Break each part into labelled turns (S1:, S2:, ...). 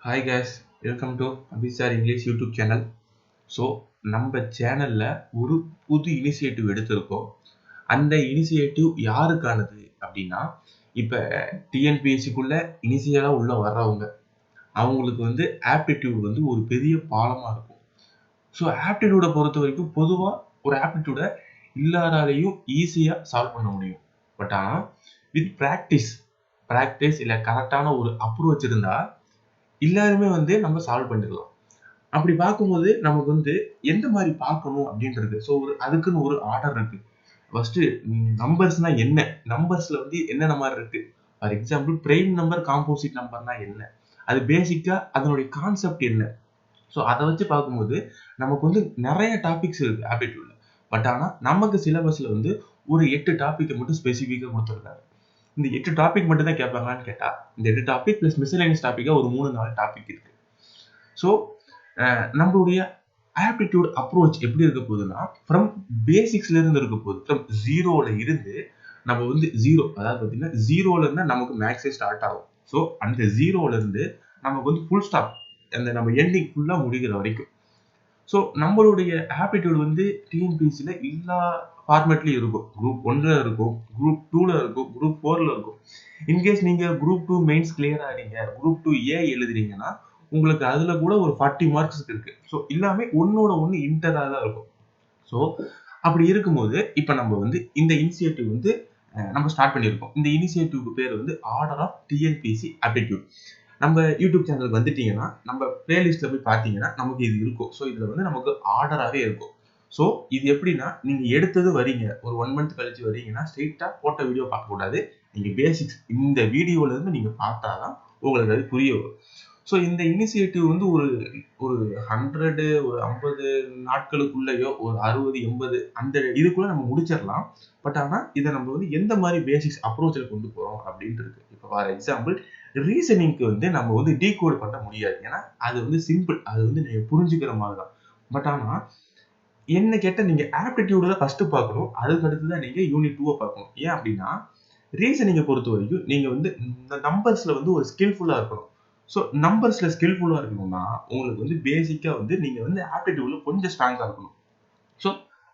S1: Hi guys, welcome to Abisar English YouTube channel. So நம்ம சேனலில் ஒரு புது இனிஷியேட்டிவ் எடுத்திருக்கோம். அந்த இனிஷியேட்டிவ் யாருக்கானது அப்படின்னா, இப்போ டிஎன்பிஎஸ்சிக்குள்ளே இனிஷியலாக உள்ளே வர்றவங்க அவங்களுக்கு ஆப்டிடியூட் ஒரு பெரிய பாலமாக இருக்கும். ஸோ ஆப்டிடியூடை பொறுத்த வரைக்கும் பொதுவாக ஒரு ஆப்டிடியூடை எல்லாராலையும் ஈஸியாக சால்வ் பண்ண முடியும். பட் ஆனால் வித் ப்ராக்டிஸ் இல்லை கரெக்டான ஒரு அப்ரோச் இருந்தால் எல்லாருமே நம்ம சால்வ் பண்ணிடலாம். அப்படி பார்க்கும்போது நமக்கு எந்த மாதிரி பார்க்கணும் அப்படின்றது. ஸோ அதுக்குன்னு ஒரு ஆர்டர் இருக்கு. ஃபர்ஸ்ட் நம்பர்ஸ்னா என்ன, நம்பர்ஸ்ல என்னென்ன மாதிரி இருக்கு. For example prime number, composite நம்பர்னா என்ன, அது பேசிக்கா அதனுடைய கான்செப்ட் என்ன. ஸோ அதை வச்சு பார்க்கும்போது நமக்கு நிறைய டாபிக்ஸ் இருக்கு ஆப்டிடியூட்ல. பட் ஆனால் நமக்கு சிலபஸ்ல ஒரு 8 டாபிக் மட்டும் ஸ்பெசிஃபிக்காக கொடுத்துருக்காரு. இந்த 8 டாபிக் மட்டும் தான் கேட்பாங்களான்னு கேட்டா, இந்த 8 டாபிக் பிளஸ் மிஸ்செலேனியஸ் டாபிக்கா ஒரு 3-4 டாபிக் இருக்கு. ஸோ நம்மளுடைய ஆப்டிடியூட் அப்ரோச் எப்படி இருக்க போகுதுன்னா, ஃப்ரம் பேசிக்ஸ்ல இருந்து இருக்க போகுது. ஃப்ரம் ஜீரோல இருந்து நம்ம ஜீரோ, அதாவது பார்த்தீங்கன்னா ஜீரோல இருந்தா நமக்கு மேக்ஸே ஸ்டார்ட் ஆகும். ஸோ அந்த ஜீரோல இருந்து நமக்கு ஃபுல் ஸ்டாப், அந்த நம்ம எண்டிங் ஃபுல்லா முடிக்கிற வரைக்கும். ஸோ நம்மளுடைய ஆப்டிடியூட் டிஎன்பிஎஸ்சியில் எல்லா ஃபார்மேட்லையும் இருக்கும். குரூப் 1ல இருக்கும், குரூப் 2ல இருக்கும், குரூப் 4ல இருக்கும். இன்கேஸ் நீங்கள் குரூப் 2 மெயின்ஸ் கிளியர் ஆகிறீங்க, குரூப் 2A எழுதுறீங்கன்னா உங்களுக்கு அதில் கூட ஒரு 40 மார்க்ஸ் இருக்கு. ஸோ எல்லாமே ஒன்னோட ஒன்று இன்டராக தான் இருக்கும். ஸோ அப்படி இருக்கும்போது இப்போ நம்ம இந்த இனிஷியேட்டிவ் நம்ம ஸ்டார்ட் பண்ணியிருக்கோம். இந்த இனிஷியேட்டிவ்க்கு பேர் ஆர்டர் ஆஃப் டிஎன்பிஎஸ்சி ஆப்டிடியூட். நம்ம யூடியூப் சேனலுக்கு வந்துட்டீங்கன்னா, நம்ம பிளேலிஸ்ட்ல போய் பார்த்தீங்கன்னா நமக்கு இது இருக்கும். ஸோ இதுல நமக்கு ஆர்டராகவே இருக்கும். ஸோ இது எப்படின்னா, நீங்க எடுத்தது வரீங்க, ஒரு 1 மந்த் கழிச்சு வரீங்கன்னா ஸ்ட்ரெயிட்டா போட்ட வீடியோ பார்க்கக்கூடாது. நீங்க பேசிக்ஸ் இந்த வீடியோல இருந்து நீங்க பார்த்தாதான் உங்களுக்கு அது புரிய வரும். ஸோ இந்த இனிஷியேட்டிவ் ஒரு ஒரு 100 ஒரு 50 நாட்களுக்குள்ளேயோ ஒரு 60 80 அந்த இதுக்குள்ள நம்ம முடிச்சிடலாம். பட் ஆனால் இதை நம்ம எந்த மாதிரி பேசிக்ஸ் அப்ரோச்சில் கொண்டு போறோம் அப்படின்ட்டு இருக்கு. இப்போ ஃபார் எக்ஸாம்பிள் ரீசனிங்க்கு நம்ம டீகோட் பண்ண முடியாது. ஏன்னா அது சிம்பிள், அது நீங்க புரிஞ்சுக்கிற மாதிரி தான். பட் ஆனா என்ன கேட்டால் நீங்க ஆப்டிடியூட தான் ஃபர்ஸ்ட் பார்க்கணும். அதுக்கு அடுத்து தான் நீங்க யூனிட் 2 பார்க்கணும். ஏன் அப்படின்னா ரீசனிங்கை பொறுத்த வரைக்கும் நீங்க இந்த நம்பர்ஸ்ல ஒரு ஸ்கில்ஃபுல்லா இருக்கணும். ஸோ நம்பர்ஸ்ல ஸ்கில்ஃபுல்லா இருக்கணும்னா உங்களுக்கு பேசிக்கா நீங்க ஆப்டிடியூட்ல கொஞ்சம் ஸ்ட்ராங்கா இருக்கணும். ஸோ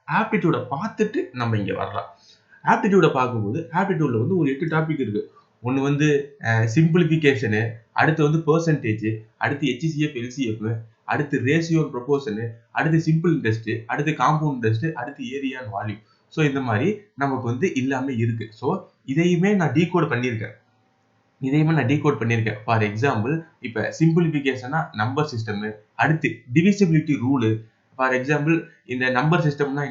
S1: ஆப்டிடியூட பார்த்துட்டு நம்ம இங்க வரலாம். ஆப்டிடியூட பார்க்கும்போது ஆப்டிடியூட்ல ஒரு 8 டாபிக் இருக்கு. ஒன்று சிம்பிளிஃபிகேஷனு, அடுத்து பெர்சன்டேஜ், அடுத்து HCF LCF, அடுத்து ரேஷியோ ப்ரொபோர்ஷனு, அடுத்து சிம்பிள் இன்ட்ரெஸ்ட், அடுத்து காம்பவுண்ட் இன்ட்ரெஸ்ட், அடுத்து ஏரியா அண்ட் வால்யூம். ஸோ இந்த மாதிரி நமக்கு எல்லாமே இருக்கு. ஸோ இதையுமே நான் டீகோட் பண்ணியிருக்கேன். ஃபார் எக்ஸாம்பிள் இப்போ சிம்பிளிஃபிகேஷனா நம்பர் சிஸ்டம், அடுத்து டிவிசிபிலிட்டி ரூலு. ஃபார் எக்ஸாம்பிள் இந்த நம்பர் சிஸ்டம்னா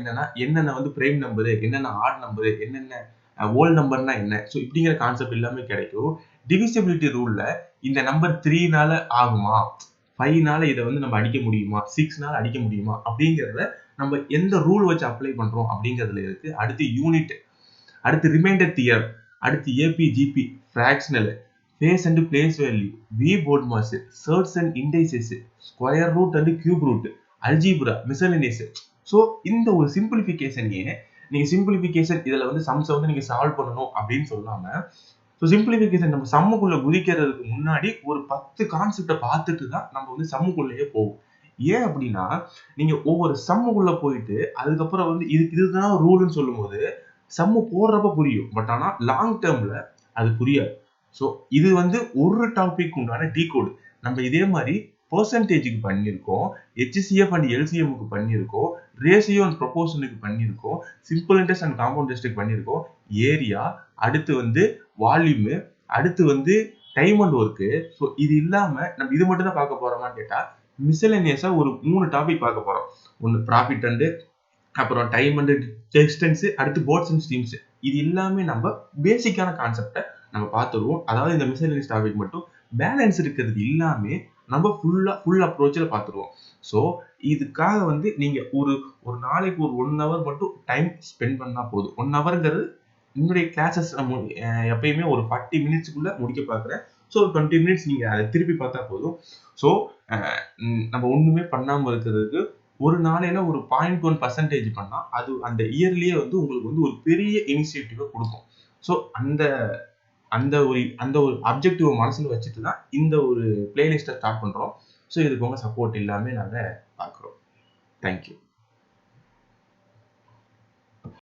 S1: என்னென்ன பிரைம் நம்பரு, என்னென்ன ஆட் நம்பரு, என்னென்ன ஹோல் நம்பர்னா என்ன. ஸோ இப்படிங்கிற கான்செப்ட் எல்லாமே கிடைக்கும். டிவிசிபிலிட்டி ரூல்ல இந்த நம்பர் 3னால ஆகுமா, 5னால இதை நம்ம அடிக்க முடியுமா, 6னால அடிக்க முடியுமா அப்படிங்கிறத நம்ம எந்த ரூல் வச்சு அப்ளை பண்றோம் அப்படிங்கிறதுல இருக்கு. அடுத்து யூனிட், அடுத்து ரிமைண்டர் தியரம், அடுத்து AP GP, fractional, face and place value, V BODMAS, surds and indices, square root and cube root, algebra, miscellaneous. So இந்த ஒரு சிம்பிளிஃபிகேஷனையே நீங்க சிம்பிளிஃபிகேஷன் இதுல சம்ஸை நீங்க சால்வ் பண்ணணும் அப்படின்னு சொல்லாம, ஸோ சிம்பிளிஃபிகேஷன் நம்ம சம்முக்குள்ள குதிக்கிறதுக்கு முன்னாடி ஒரு 10 கான்செப்டை பார்த்துட்டு தான் நம்ம சம்முக்குள்ளேயே போவோம். ஏன் அப்படின்னா நீங்க ஒவ்வொரு சம்முக்குள்ள போயிட்டு அதுக்கப்புறம் இதுதான் ரூல்னு சொல்லும்போது சம்மு போடுறப்ப புரியும். பட் ஆனா லாங் டேர்ம்ல அது புரியாது. ஸோ இது ஒரு டாபிக் உண்டான டீகோடு. நம்ம இதே மாதிரி பெர்சன்டேஜுக்கு பண்ணியிருக்கோம், HCF அண்ட் LCMக்கு பண்ணியிருக்கோம், ரேஷியோ அண்ட் ப்ரொபோர்ஷனுக்கு பண்ணியிருக்கோம், சிம்பிள் இன்ட்ரெஸ்ட் அண்ட் காம்பவுண்ட் இன்ட்ரெஸ்ட்டுக்கு பண்ணியிருக்கோம், ஏரியா, அடுத்து வால்யூமு, அடுத்து டைம் அண்ட் ஒர்க்கு. ஸோ இது இல்லாம நம்ம இது மட்டும் தான் பார்க்க போறோமான்னு கேட்டா மிஸ்செலேனியஸா ஒரு 3 டாபிக் பார்க்க போறோம். ஒன்று ப்ராஃபிட் அண்ட், அப்புறம் டைம் அண்ட் டிஸ்டன்ஸ், அடுத்து போர்ட்ஸ் அண்ட் ஸ்ட்ரீம்ஸ். இது எல்லாமே நம்ம பேசிக்கான கான்செப்டை நம்ம பார்த்துருவோம். அதாவது இந்த மிஸ்செலேனியஸ் டாபிக் மட்டும் பேலன்ஸ் இருக்கிறது எல்லாமே நம்ம ஃபுல் அப்ரோச்சில் பார்த்துருவோம். ஸோ இதுக்காக நீங்க ஒரு ஒரு நாளைக்கு ஒரு 1 ஹவர் மட்டும் டைம் ஸ்பெண்ட் பண்ணா போதும். 1 ஹவர்ங்கிறது உங்களுடைய கிளாஸஸ் நம்ம எப்பயுமே ஒரு 40 மினிட்ஸ்க்குள்ள முடிக்க பார்க்குறேன். ஸோ ஒரு 20 மினிட்ஸ் நீங்க அதை திருப்பி பார்த்தா போதும். ஸோ நம்ம ஒண்ணுமே பண்ணாம இருக்கிறதுக்கு ஒரு நாளையில ஒரு 0.1% பண்ணா அது அந்த இயர்லயே உங்களுக்கு ஒரு பெரிய இனிஷியேட்டிவ் கொடுக்கும். ஸோ அந்த அந்த ஒரு அப்ஜெக்டிவ் மனசுல வச்சுட்டு தான் இந்த ஒரு பிளேலிஸ்ட்டை ஸ்டார்ட் பண்றோம். ஸோ இதுக்கு உங்க சப்போர்ட் எல்லாமே நாங்க பார்க்குறோம். தேங்க்யூ.